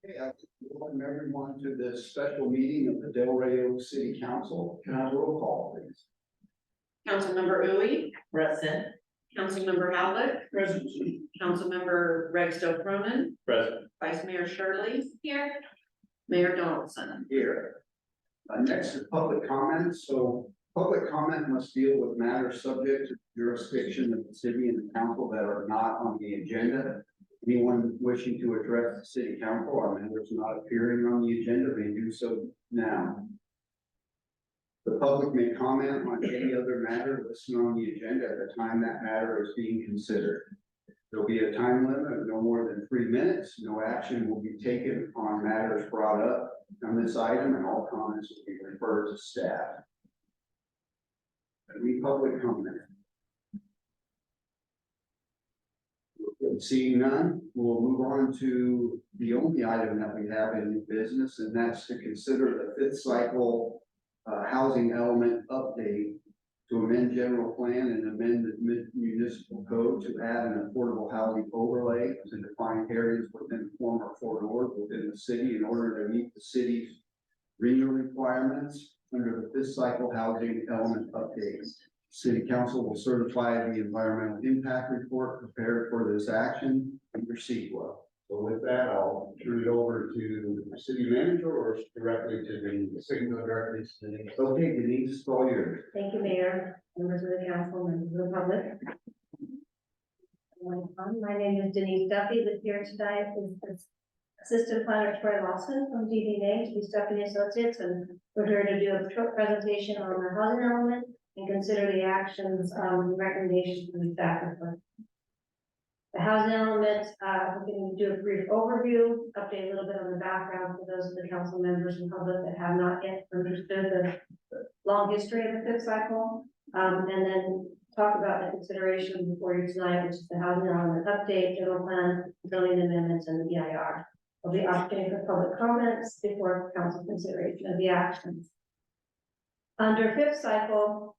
Okay, I welcome everyone to this special meeting of the Delray Oaks City Council. Can I have a roll call, please? Councilmember Ui, Present. Councilmember Howlett, Present. Councilmember Ragsdale Cronin, Present. Vice Mayor Shirley. Here. Mayor Donaldson. Here. Next is public comments. So public comment must deal with matters subject to jurisdiction of the city and the council that are not on the agenda. Anyone wishing to address the city council or matters not appearing on the agenda may do so now. The public may comment on any other matter listed on the agenda at the time that matter is being considered. There'll be a time limit of no more than 3 minutes. No action will be taken on matters brought up on this item, and all comments will be referred to staff. Any public comment? Seeing none, we'll move on to the only item that we have in new business, and that's to consider the 5th cycle housing element update to amend general plan and amend the municipal code to add an affordable housing overlay to define areas within former corridors within the city in order to meet the city's regional requirements under the 5th cycle housing element update. City Council will certify the environmental impact report prepared for this action under CEQA. So with that, I'll turn it over to the city manager or directly to the signal directly to Denise. Okay, Denise, it's all yours. Thank you, Mayor, members of the council, members of the public. My name is Denise Duffy. With here tonight is Assistant Planner Troy Lawson from DDA, he's Duffy Associates, and we're here to do a short presentation on the housing element and consider the actions, recommendations from the staff report. The housing element, we're going to do a brief overview, update a little bit on the background for those of the council members and public that have not yet understood the long history of the 5th cycle, and then talk about the consideration before you tonight, which is the housing element update, general plan, zoning amendments, and the EIR. There'll be opportunity for public comments before council consideration of the actions. Under 5th cycle,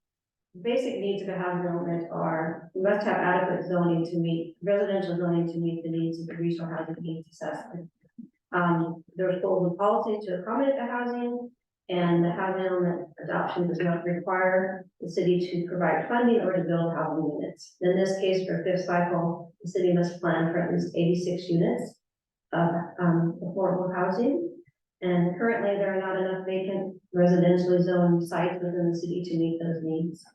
basic needs of a housing element are, we must have adequate zoning to meet, residential zoning to meet the needs of the regional housing needs assessment. There's goals and policies to accommodate the housing, and the housing element adoption does not require the city to provide funding or to build housing units. In this case, for 5th cycle, the city must plan for at least 86 units of affordable housing. And currently, there are not enough vacant residentially zoned sites within the city to meet those needs.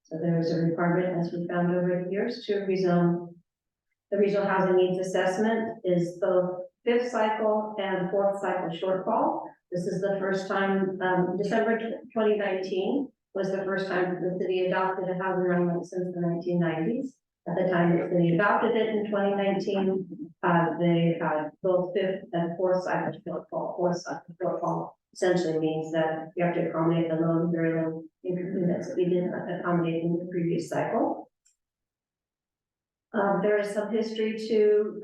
So there is a requirement, as we found over the years, to rezone. The regional housing needs assessment is both 5th cycle and 4th cycle shortfall. This is the first time, December 2019 was the first time that the city adopted a housing element since the 1990s. At the time that the city adopted it in 2019, they had both 5th and 4th cycle shortfall. 4th cycle shortfall essentially means that you have to accommodate the low, very low income units that we didn't accommodate in the previous cycle. There is some history to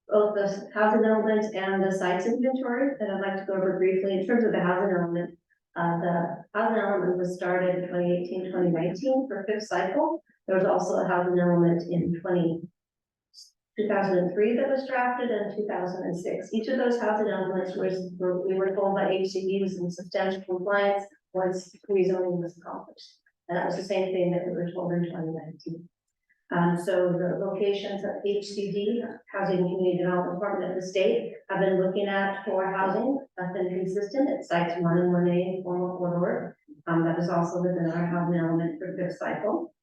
both the housing elements and the sites inventory that I'd like to go over briefly. In terms of the housing element, the housing element was started in 2018-2019 for 5th cycle. There was also a housing element in 2003 that was drafted, and 2006. Each of those housing elements we were told by HCD was in substantial compliance once rezoning was accomplished. And that was the same thing that we were told in 2019. So the locations of HCD, Housing and Community Development Department of the state, have been looking at for housing. That's been consistent. It cites 1 and 1A formal corridor. That is also within our housing element for 5th cycle.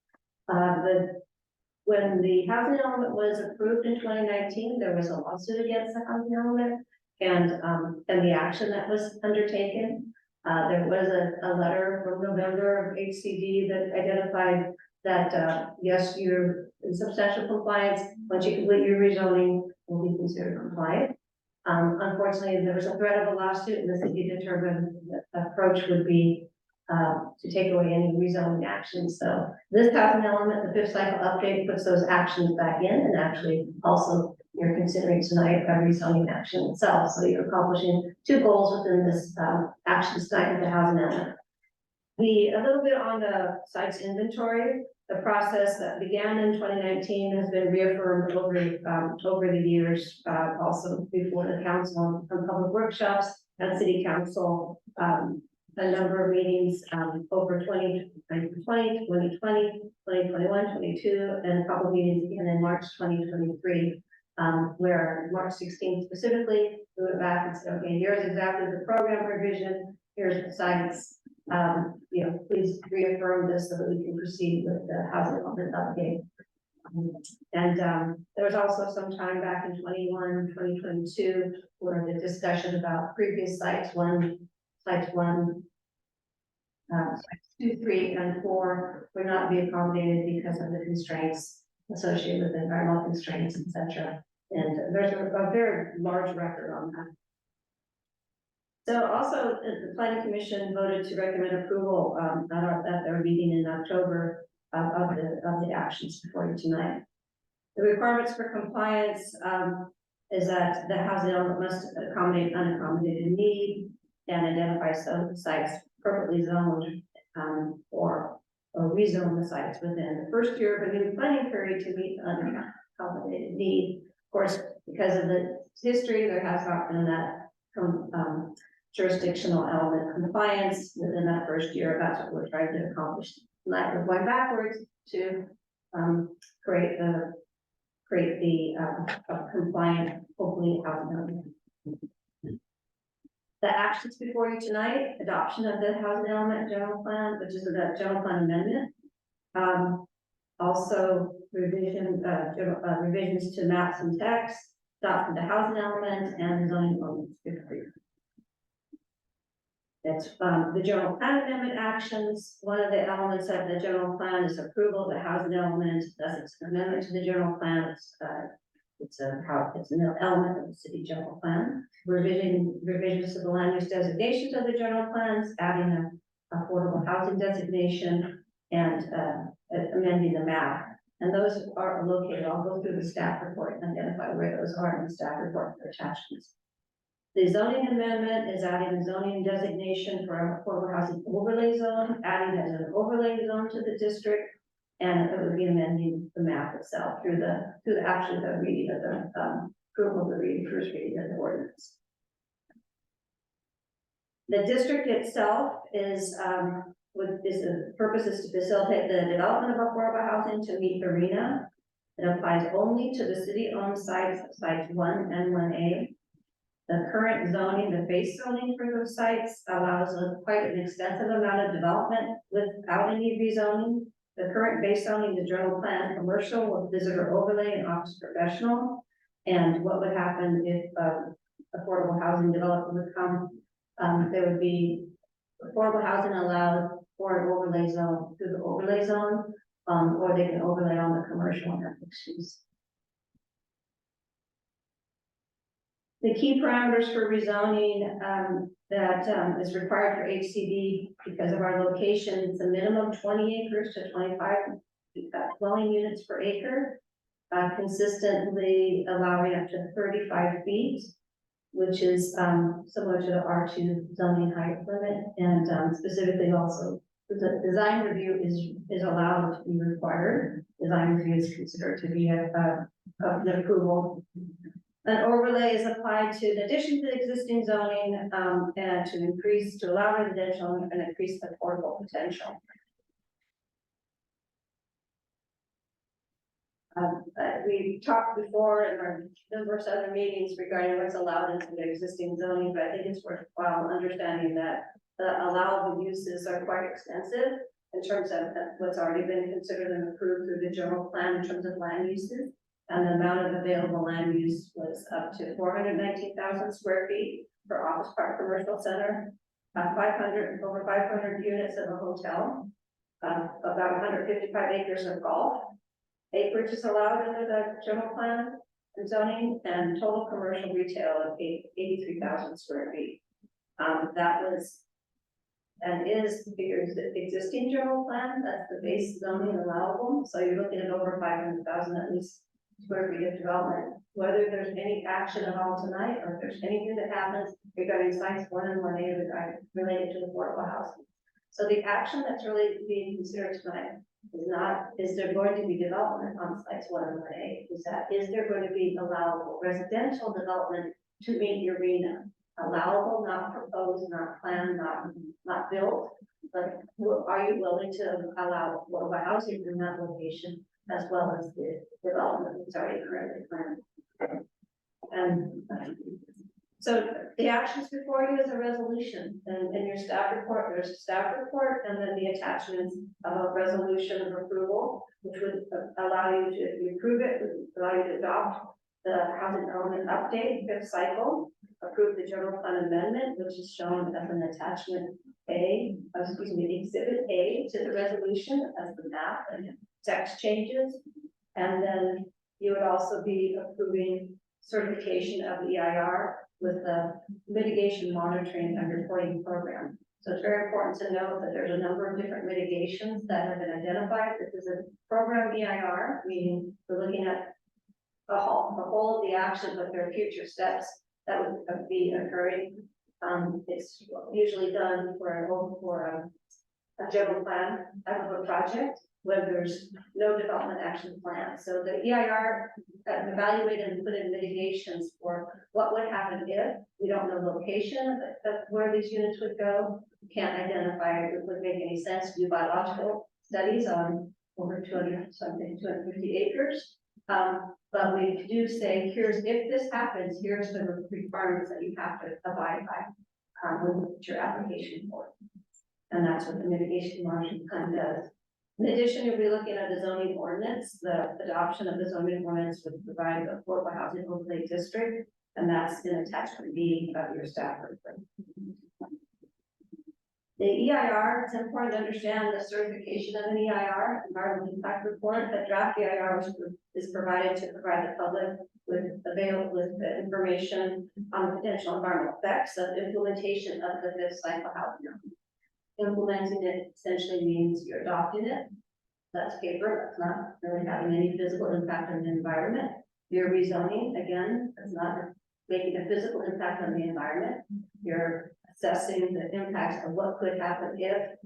When the housing element was approved in 2019, there was a lawsuit against the housing element and the action that was undertaken. There was a letter from November of HCD that identified that yes, you're in substantial compliance. Once you complete your rezoning, will be considered compliant. Unfortunately, there was a threat of a lawsuit, and the city determined that the approach would be to take away any rezoning actions. So this housing element, the 5th cycle update, puts those actions back in, and actually also you're considering tonight a rezoning action itself. So you're accomplishing 2 goals within this action tonight with the housing element. A little bit on the sites inventory. The process that began in 2019 has been reaffirmed over the years, also before the council on public workshops and city council, a number of meetings, over 2020, 2021, 22, and a couple of meetings again in March 2023, where March 16th specifically, we went back and said, okay, here's exactly the program revision, here's the sites. Please reaffirm this so that we can proceed with the housing element update. And there was also some time back in 2022 where the discussion about previous sites sites 2, 3, and 4 would not be accommodated because of the constraints associated with environmental constraints, etc. And there's a very large record on that. So also, the planning commission voted to recommend approval at their meeting in October of the actions before you tonight. The requirements for compliance is that the housing element must accommodate unaccommodated need and identify sites appropriately zoned or rezone the sites within the first year of a new planning period to meet unaccommodated need. Of course, because of the history, there has not been that jurisdictional element compliance within that first year. That's what we're trying to accomplish. Tonight we're going backwards to create the compliant, hopefully, housing element. The actions before you tonight: adoption of the housing element general plan, which is the general plan amendment. Also revisions to maps and text, adopting the housing element and zoning ordinance 50. That's the general plan amendment actions. One of the elements of the general plan is approval of the housing element. Thus, it's an amendment to the general plan. It's an element of the city general plan. Revisions to the land use designations of the general plans, adding an affordable housing designation and amending the map. And those are located. I'll go through the staff report and identify where those are in the staff report for attachments. The zoning amendment is adding a zoning designation for an affordable housing overlay zone, adding as an overlay zone to the district, and it would be amending the map itself through the reading of the approval of the first reading of the ordinance. The district itself is the purpose is to facilitate the development of affordable housing to meet the RHNA. It applies only to the city-owned sites 1 and 1A. The current zoning, the base zoning for those sites allows quite an extensive amount of development without any rezoning. The current base zoning, the general plan, commercial with visitor overlay and office professional. And what would happen if affordable housing development would come? There would be affordable housing allowed for an overlay zone through the overlay zone, or they can overlay on the commercial and mixed use. The key parameters for rezoning that is required for HCD because of our location, it's a minimum 20 acres to 25 dwelling units per acre, consistently allowing up to 35 feet, which is similar to the R2 zoning height limit, and specifically also the design review is allowed to be required. Design review is considered to be an approval. An overlay is applied to, in addition to the existing zoning, and to allow residential and increase the affordable potential. We talked before in our numerous other meetings regarding what's allowed into the existing zoning, but I think it's worthwhile understanding that the allowable uses are quite extensive in terms of what's already been considered and approved through the general plan in terms of land uses. And the amount of available land use was up to 419,000 square feet for office park commercial center, over 500 units of a hotel, about 155 acres of golf. Acreage is allowed under the general plan and zoning, and total commercial retail of 83,000 square feet. That was and is the existing general plan. That's the base zoning allowable. So you're looking at over 500,000 at least square feet of development. Whether there's any action at all tonight, or if there's anything that happens regarding sites 1 and 1A related to affordable housing. So the action that's really being considered tonight is not, is there going to be development on sites 111A? Is there going to be allowable residential development to meet your arena? Allowable, not proposed, not planned, not built, but are you willing to allow affordable housing in that location as well as the development that's already currently planned? And so the actions before you is a resolution, and in your staff report, there's a staff report, and then the attachments of a resolution of approval, which would allow you to, if you approve it, would allow you to adopt the housing element update, fifth cycle, approve the general plan amendment, which is shown as an attachment A, exhibit A to the resolution as the map and text changes. And then you would also be approving certification of EIR with the mitigation monitoring and reporting program. So it's very important to note that there's a number of different mitigations that have been identified. This is a program EIR, meaning we're looking at the whole of the action, but there are future steps that would be occurring. It's usually done for a general plan type of a project when there's no development action plan. So the EIR evaluated and put in mitigations for what would happen if we don't know location of where these units would go. We can't identify if it would make any sense to do biological studies on over 250 acres. But we do say, if this happens, here's the requirements that you have to abide by with your application for. And that's what the mitigation monitoring plan does. In addition, you'll be looking at the zoning ordinance. The adoption of the zoning ordinance would provide the affordable housing overlay district, and that's in attachment B of your staff report. The EIR, it's important to understand the certification of an EIR, environmental impact report. The draft EIR is provided to provide the public with the information on the potential environmental effects of implementation of the fifth cycle housing. Implementing it essentially means you're adopting it. That's paper, that's not really having any physical impact on the environment. Your rezoning, again, is not making a physical impact on the environment. You're assessing the impacts of what could happen if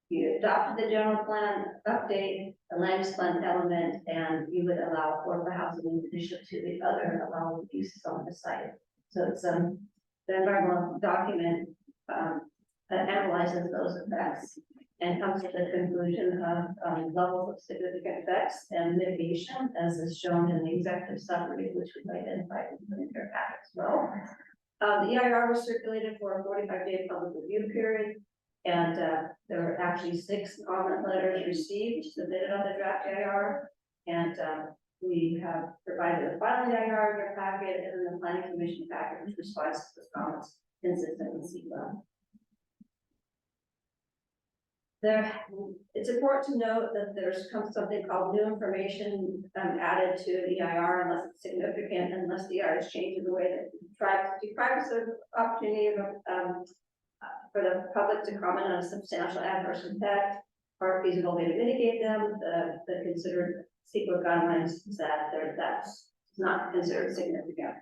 you adopted the general plan, update the land use plan element, and you would allow affordable housing in addition to the other allowable uses on the site. So it's the environmental document that analyzes those effects and comes to the conclusion of levels of significant effects and mitigation, as is shown in the executive summary, which we've identified in their packet as well. The EIR was circulated for a 45-day public review period, and there were actually 6 comment letters received, submitted on the draft EIR, and we have provided a final EIR in your packet and then the planning commission packet, which responds to the comments consistent with CEQA. It's important to note that there's something called new information added to the EIR unless it's significant, unless the EIR is changed in the way that deprives the opportunity for the public to comment on a substantial adverse impact or a feasible way to mitigate them. The considered CEQA guidelines that that's not considered significant.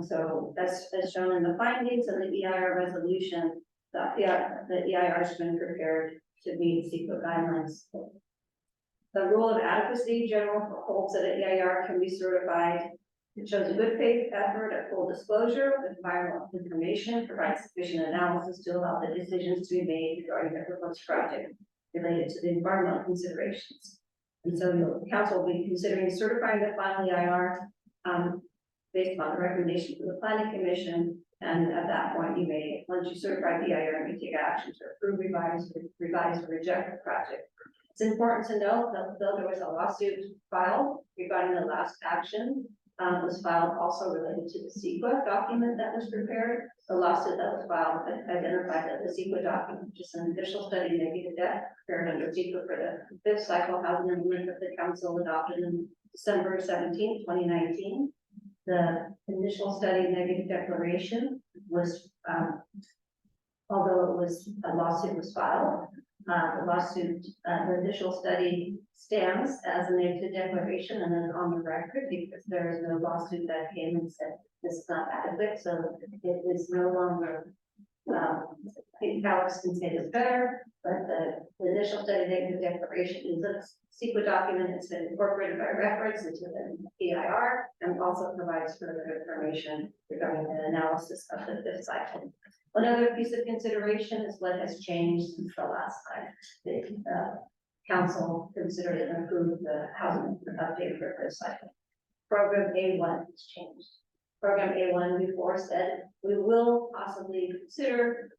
So that's as shown in the findings of the EIR resolution. The EIR has been prepared to meet CEQA guidelines. The rule of adequacy general holds that an EIR can be certified. It shows a good faith effort at full disclosure with environmental information, provides sufficient analysis to allow the decisions to be made regarding the proposed project related to the environmental considerations. And so the council will be considering certifying the final EIR based on the recommendation from the planning commission. And at that point, you may, once you certify the EIR, you take action to approve, revise, or reject the project. It's important to note that though there was a lawsuit filed regarding the last action, was filed also related to the CEQA document that was prepared. The lawsuit that was filed identified that the CEQA document, which is an initial study negative debt prepared under CEQA for the fifth cycle housing amendment that the council adopted in December 17, 2019. The initial study negative declaration was, although it was a lawsuit was filed, the initial study stands as a negative declaration and then on the record because there is no lawsuit that came and said this is not adequate, so it is no longer I think Alex can say this better, but the initial study negative declaration is a secret document that's been incorporated by reference into the EIR and also provides further information regarding the analysis of the fifth cycle. Another piece of consideration is what has changed since the last time the council considered and approved the housing update for fifth cycle. Program A1 has changed. Program A1 before said we will possibly consider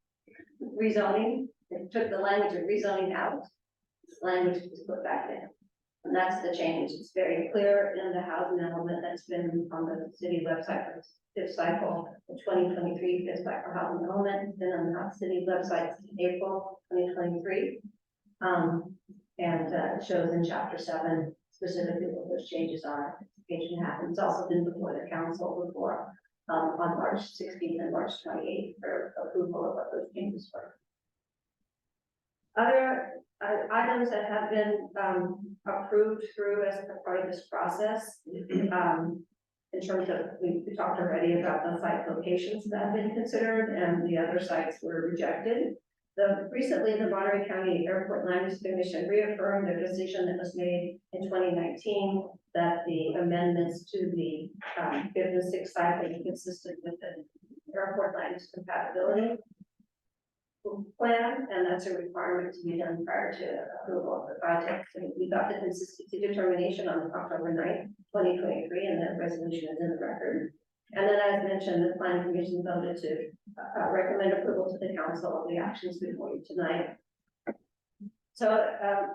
rezoning. It took the language of rezoning out. This language was put back in. And that's the change. It's very clear in the housing element that's been on the city website for fifth cycle, the 2023 fifth cycle housing element. It's been on the city website since April 2023. It shows in chapter 7 specifically what those changes are. Page and a half. It's also been before the council before on March 16th and March 28th for approval of what those changes were. Other items that have been approved through as a part of this process, in terms of, we talked already about the site locations that have been considered and the other sites were rejected. Recently, the Monterey County Airport Land Use Commission reaffirmed their decision that was made in 2019 that the amendments to the fifth and sixth cycle are consistent with the airport land use compatibility plan, and that's a requirement to be done prior to approval of the project. So we got the consistency determination on October 9th, 2023, and that resolution is in the record. And then, as mentioned, the planning commission voted to recommend approval to the council of the actions before you tonight. So,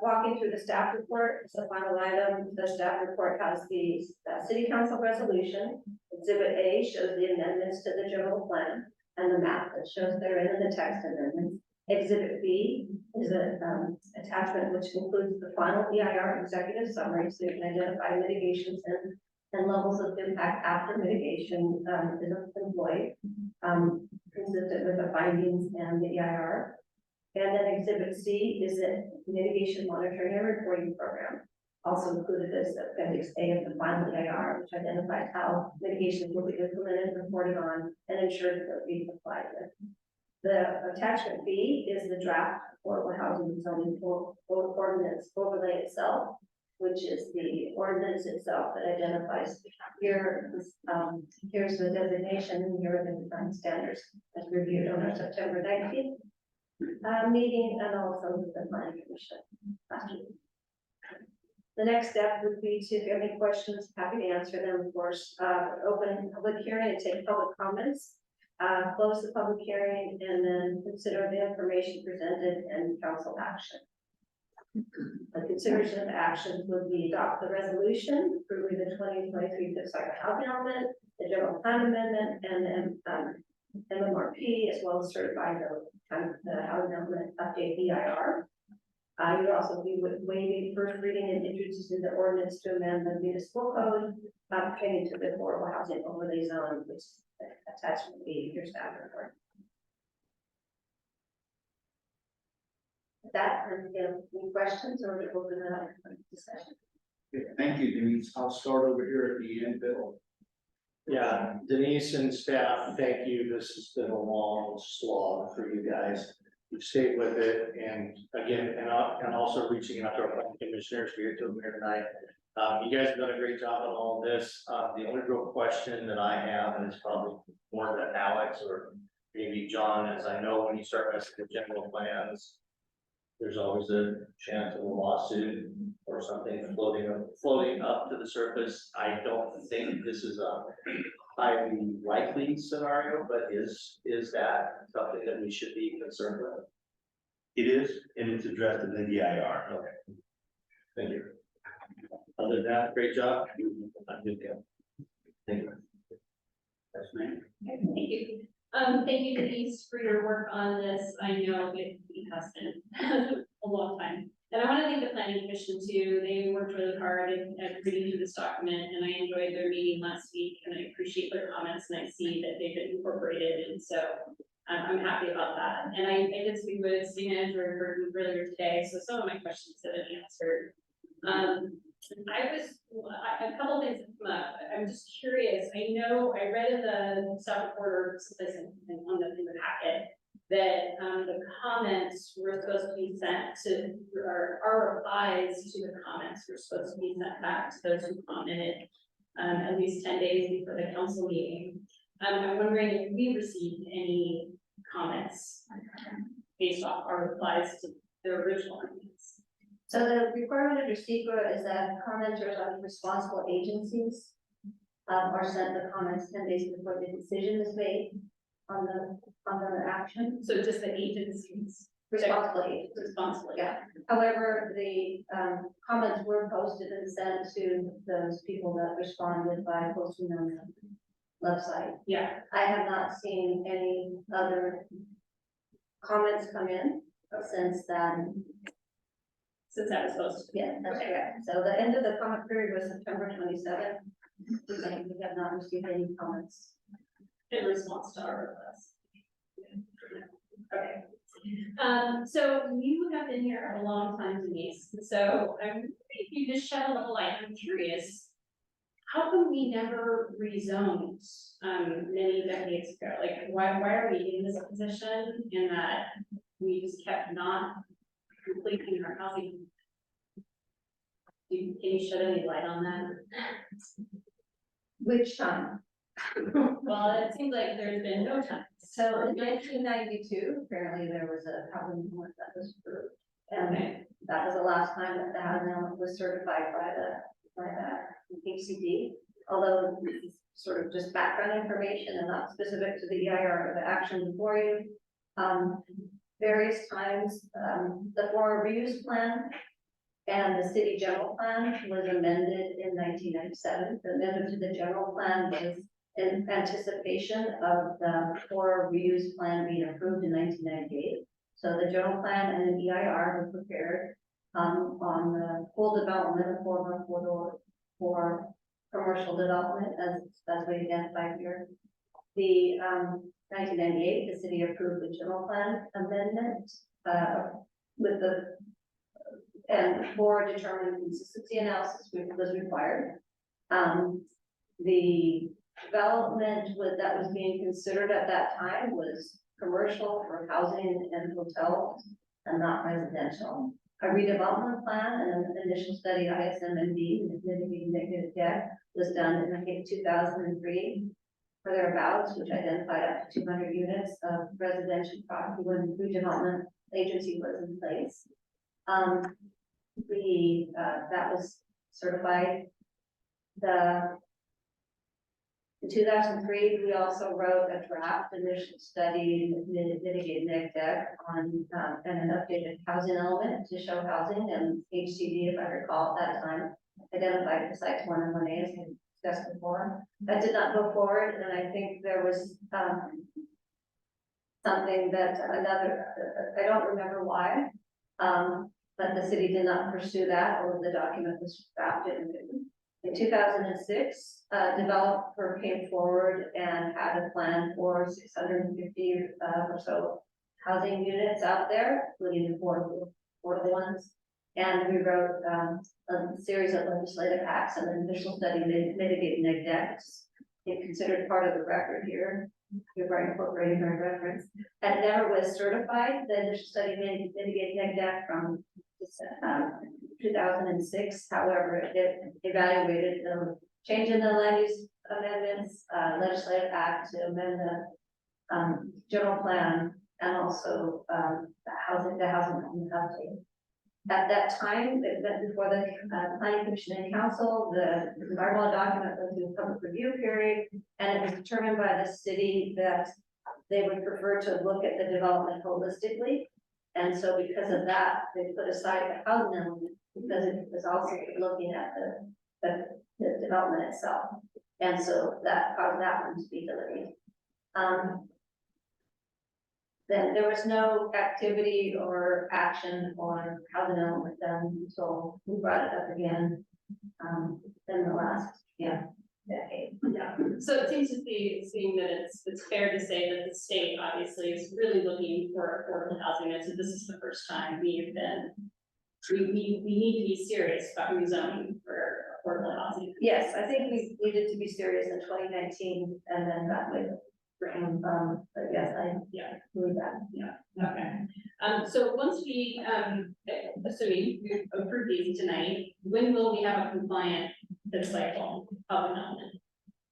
walking through the staff report, it's the final item. The staff report has the city council resolution. Exhibit A shows the amendments to the general plan and the map that shows therein and the text amendments. Exhibit B is an attachment which includes the final EIR executive summary, so you can identify mitigations and levels of impact after mitigation is employed, consistent with the findings and the EIR. And then Exhibit C is a mitigation monitoring and reporting program, also included as Appendix A of the final EIR, which identifies how mitigations will be implemented, reported on, and ensured that they'll be complied with. The attachment B is the draft affordable housing zoning ordinance overlay itself, which is the ordinance itself that identifies here's the designation and here are the design standards as reviewed on our September 19th meeting, and also the planning commission last week. The next step would be to, if you have any questions, happy to answer them, of course. Open public hearing and take public comments, close the public hearing, and then consider the information presented and council action. The consideration of actions would be adopt the resolution approving the 2023 fifth cycle housing element, the general plan amendment, and then MMRP, as well as certify the housing element update EIR. You would also be waiving first reading and introducing the ordinance to amend the municipal code pertaining to the affordable housing overlay zone, which attachment would be your staff report. That, any questions or open it up for discussion? Okay, thank you, Denise. I'll start over here at the end, Bill. Yeah, Denise and staff, thank you. This has been a long slog for you guys. You've stayed with it, and again, and also reaching out to our planning commissioners here to them here tonight. You guys have done a great job on all of this. The only real question that I have, and it's probably more than Alex or maybe John, is I know when you start messing with general plans, there's always a chance of a lawsuit or something floating up to the surface. I don't think this is a highly likely scenario, but is that something that we should be concerned with? It is, and it's addressed in the EIR. Okay. Thank you. Other than that, great job. I'm good. Thank you. Yes, ma'am. Thank you. Thank you, Denise, for your work on this. I know it has been a long time. And I want to thank the planning commission too. They worked really hard at reading through this document, and I enjoyed their meeting last week, and I appreciate their comments, and I see that they've been incorporated, and so I'm happy about that. And I did speak with city manager earlier today, so some of my questions have been answered. A couple things have come up. I'm just curious. I know I read in the staff report or someplace in the packet that, the comments were supposed to be sent to, or our replies to the comments were supposed to be sent back to those who commented, at least 10 days before the council meeting. I'm wondering if we received any comments based off our replies to the original comments. So the requirement under SECR is that commenters on responsible agencies are sent the comments 10 days before the decision is made on the action. So just the agencies Responsible agencies. responsible. Yeah. However, the comments were posted and sent to those people that responded by posting on the website. Yeah, I have not seen any other comments come in since then. since that was posted. Yeah, that's correct. So the end of the comment period was September 27th. We have not received any comments. In response to our request. Okay. So you have been here a long time, Denise, so if you just shed a little light, I'm curious. How come we never rezoned, many decades ago? Like, why are we in this position in that we just kept not completing our housing? Can you shed any light on that? Which time? Well, it seems like there's been no time. So in 1992, apparently there was a housing element that was approved. And Okay, that was the last time that the housing element was certified by the HCD. Although this is sort of just background information and not specific to the EIR or the action before you. Various times, the former reuse plan and the city general plan was amended in 1997. The amendment to the general plan was in anticipation of the core reuse plan being approved in 1998. So the general plan and the EIR were prepared on the full development of former corridor for commercial development as we identified here. The 1998, the city approved the general plan amendment with the and for determining consistency analysis was required. The development that was being considered at that time was commercial for housing and hotels and not residential. A redevelopment plan and an initial study ISMND, mitigating negative debt, was done in I think 2003 for thereabouts, which identified up to 200 units of residential property when the redevelopment agency was in place. That was certified. In 2003, we also wrote a draft initial study, mitigating negative debt on, and an updated housing element to show housing, and HCD, if I recall at that time, identified the sites 1 and 1A as we discussed before. That did not go forward, and I think there was, something that I don't remember why, but the city did not pursue that, or the document was drafted and written. In 2006, developer came forward and had a plan for 650 or so housing units out there, including affordable ones. And we wrote a series of legislative acts and an initial study mitigating negative debt. It's considered part of the record here. We're incorporating our reference. And never was certified. The initial study mitigating negative debt from 2006. However, it evaluated the change in the land use amendments, legislative act to amend the general plan, and also the housing update. At that time, before the planning commission and council, the environmental document went through a public review period, and it was determined by the city that they would prefer to look at the development holistically. And so because of that, they put aside the housing element because it was also looking at the development itself. And so that caused that one to be delayed. Then there was no activity or action on housing element done until we brought it up again in the last decade. Yeah, so it seems to be seeing that it's fair to say that the state obviously is really looking for affordable housing, and so this is the first time we need to be serious about rezoning for affordable housing. Yes, I think we needed to be serious in 2019 and then got with spring, but yes, I. Yeah. Believe that. Okay, so once we, assuming we approve these tonight, when will we have a compliant fifth cycle of development?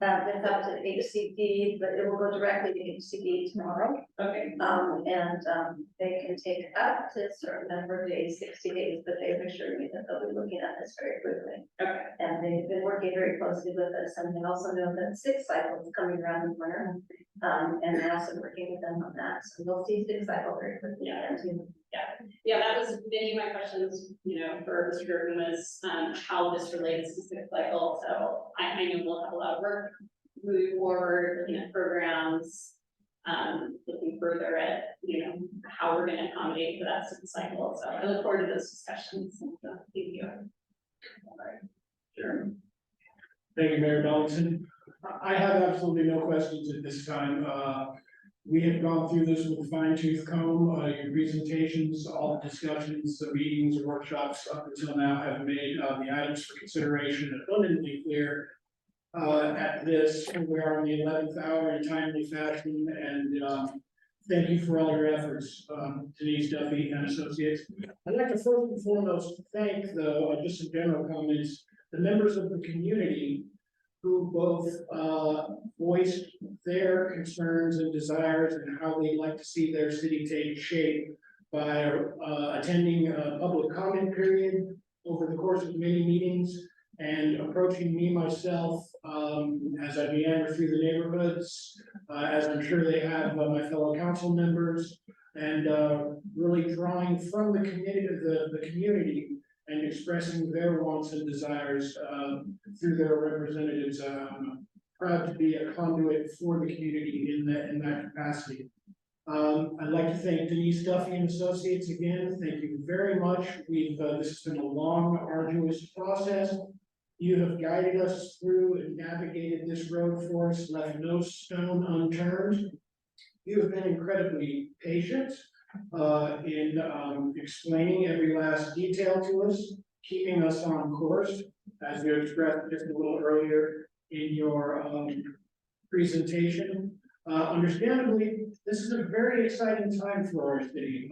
It's up to HCD, but it will go directly to HCD tomorrow. Okay, They can take up to a certain number of days, 60 days, but they've assured me that they'll be looking at this very quickly. okay, And they've been working very closely with us, and they also know that 6 cycle is coming around the corner. And they're also working with them on that, so we'll see 6 cycle very quickly. Yeah. And to- yeah, that was many of my questions, for Mr. Durkin was, how this relates to sixth cycle, so I know we'll have a lot of work moving forward, looking at programs, looking further at, how we're gonna accommodate for that sixth cycle, so I look forward to those discussions. Thank you. Sure. Thank you, Mayor Donaldson. I have absolutely no questions at this time. We have gone through this with a fine tooth comb. Your presentations, all the discussions, the meetings, workshops up until now have made the items for consideration abundantly clear. At this, we are in the 11th hour in timely fashion, and thank you for all your efforts, Denise Duffy and Associates. I'd like to first and foremost thank, though, just some general comments, the members of the community who both voiced their concerns and desires and how they'd like to see their city take shape by attending a public comment period over the course of many meetings and approaching me myself as I meander through the neighborhoods, as I'm sure they have my fellow council members, and really drawing from the community and expressing their wants and desires through their representatives. I'm proud to be a conduit for the community in that capacity. I'd like to thank Denise Duffy and Associates again. Thank you very much. This has been a long, arduous process. You have guided us through and navigated this road for us, left no stone unturned. You have been incredibly patient in explaining every last detail to us, keeping us on course, as you expressed just a little earlier in your presentation. Understandably, this is a very exciting time for our city.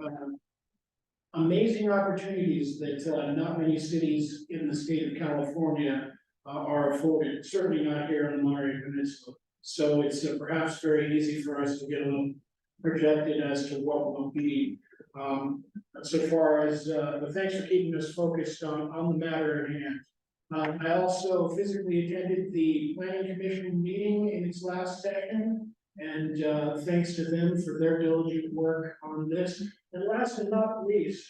Amazing opportunities that not many cities in the state of California are afforded, certainly not here on the Monterey Peninsula. So it's perhaps very easy for us to get a little projected as to what will be. So far as, but thanks for keeping us focused on the matter at hand. I also physically attended the Planning Commission meeting in its last session, and thanks to them for their diligent work on this. And last but not least,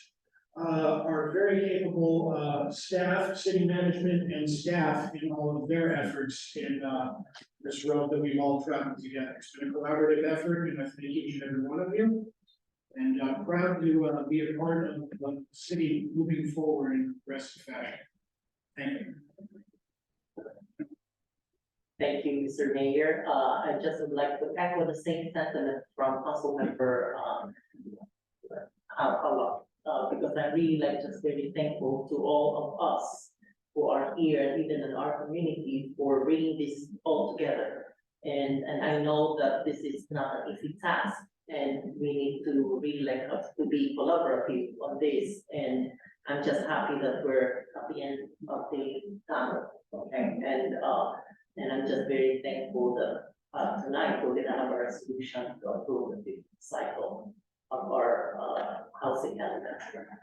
our very capable staff, city management and staff in all of their efforts in this road that we've all traveled together. It's been a collaborative effort, and I thank each and every one of you. And I'm proud to be a part of the city moving forward in progressive fashion. Thank you. Thank you, Mr. Mayor. I just would like to echo the same sentiment from Councilmember because I really like just very thankful to all of us who are here, even in our community, for bringing this all together. And I know that this is not an easy task, and we need to really to be collaborative on this. And I'm just happy that we're at the end of the tunnel. Okay, and I'm just very thankful that tonight we're gonna have a resolution to approve the cycle of our housing element.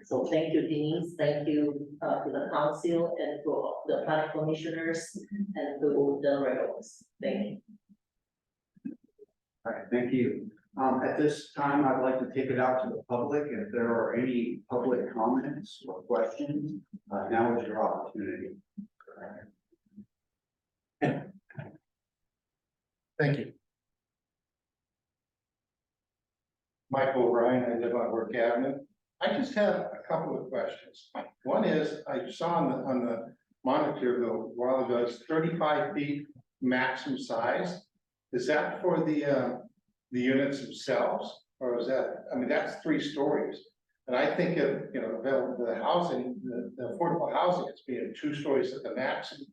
So thank you, Denise. Thank you to the council and to the planning commissioners and to the railroads. Thank you. All right, thank you. At this time, I'd like to take it out to the public. If there are any public comments or questions, now is your opportunity. Thank you. Michael O'Brien, I live on Work Avenue. I just have a couple of questions. One is, I saw on the monitor a while ago, it's 35 feet maximum size. Is that for the units themselves, or is that, I mean, that's 3 stories. And I think of, the housing, the affordable housing is being 2 stories at the maximum.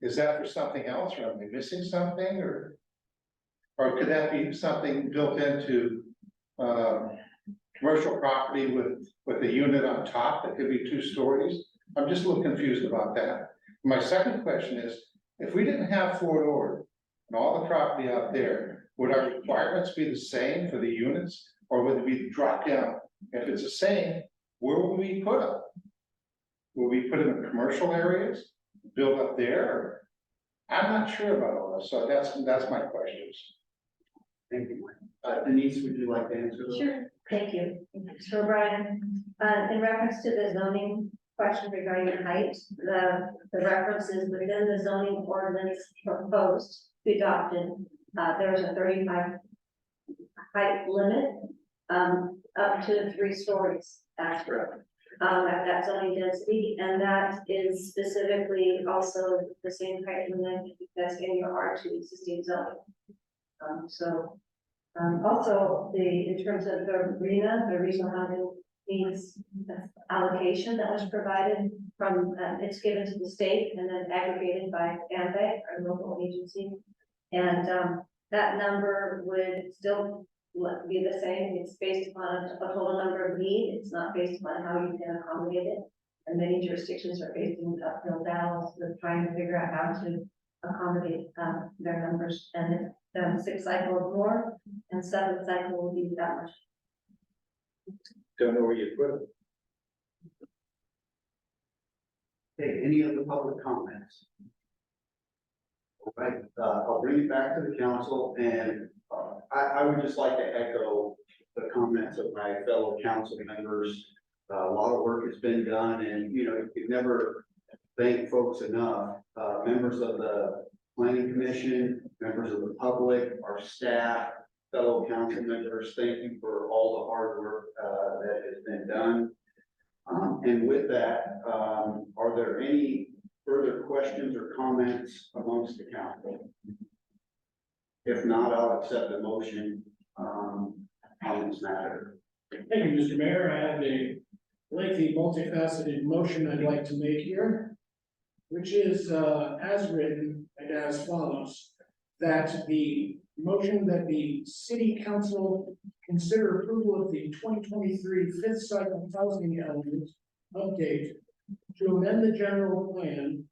Is that for something else, or am I missing something, or? Or could that be something built into, commercial property with a unit on top that could be 2 stories? I'm just a little confused about that. My second question is, if we didn't have Fort Ord and all the property out there, would our requirements be the same for the units? Or would it be drop down? If it's the same, where will we put them? Will we put them in commercial areas, build up there? Or- I'm not sure about all this, so that's my questions. Thank you, Mike. Denise, would you like to answer those? Sure, thank you. So Brian, in reference to the zoning question regarding height, the reference is within the zoning ordinance proposed, to be adopted, there's a 35 height limit, up to 3 stories, actually. At that zoning density, and that is specifically also the same height limit that's in your R2 existing zone. Also, in terms of the arena, the regional housing needs allocation that was provided from, it's given to the state and then aggregated by AMBAG, our local agency. And that number would still be the same. It's based upon a total number of need. It's not based upon how you can accommodate it. And many jurisdictions are facing uphill battles with trying to figure out how to accommodate their numbers. And if 6 cycles more and 7 cycle will be that much. Don't know where you put it. Okay, any other public comments? All right, I'll bring it back to the council, and I would just like to echo the comments of my fellow council members. A lot of work has been done, and you know, you could never thank folks enough. Members of the planning commission, members of the public, our staff, fellow council members, thank you for all the hard work that has been done. And with that, are there any further questions or comments amongst the council? If not, I'll accept the motion on this matter. Thank you, Mr. Mayor. I have a lengthy, multifaceted motion I'd like to make here, which is as written and as follows: that the motion that the city council consider approval of the 2023 fifth cycle housing element update to amend the general plan,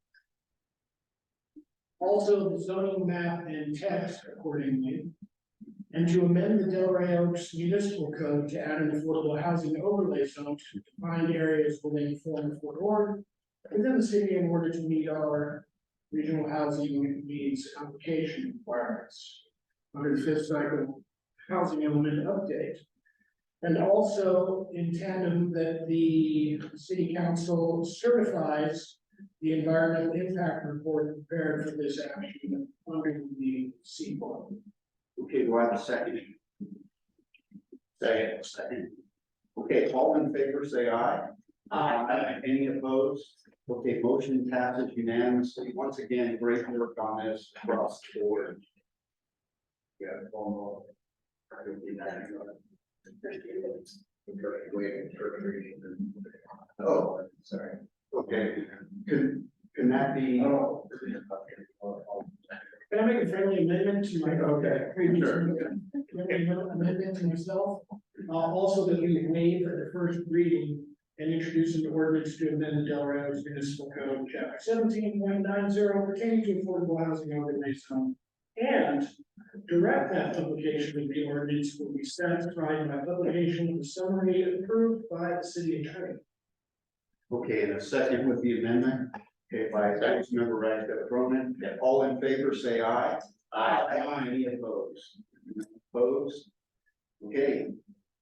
also the zoning map and text accordingly, and to amend the Delray Oaks Municipal Code to add an affordable housing overlay zone to define areas within form Fort Ord within the city in order to meet our regional housing needs application requirements under the fifth cycle housing element update. And also in tandem that the city council certifies the environmental impact report prepared for this action under the CBO. Okay, do I have a second? Second. Okay, all in favor, say aye. Aye. Any opposed? Okay, motion passes unanimously. Once again, great work on this across the board. Yeah. Oh, sorry. Okay, can that be? Can I make a friendly amendment to my previous Sure. amendment to myself? Also that we waive the first reading and introduce an ordinance to amend the Delray Oaks Municipal Code, chapter 17.90 pertaining to affordable housing overlay zone. And direct that publication of the ordinance will be satisfied by publication of the summary approved by the city attorney. Okay, and a second with the amendment. Okay, by Councilmember Radka Cronin. All in favor, say aye. Aye. Any opposed? Opposed? Okay,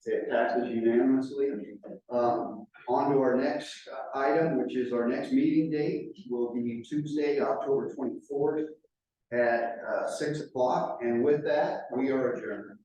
it passes unanimously. On to our next item, which is our next meeting date, will be Tuesday, October 24th at 6 o'clock. And with that, we are adjourned.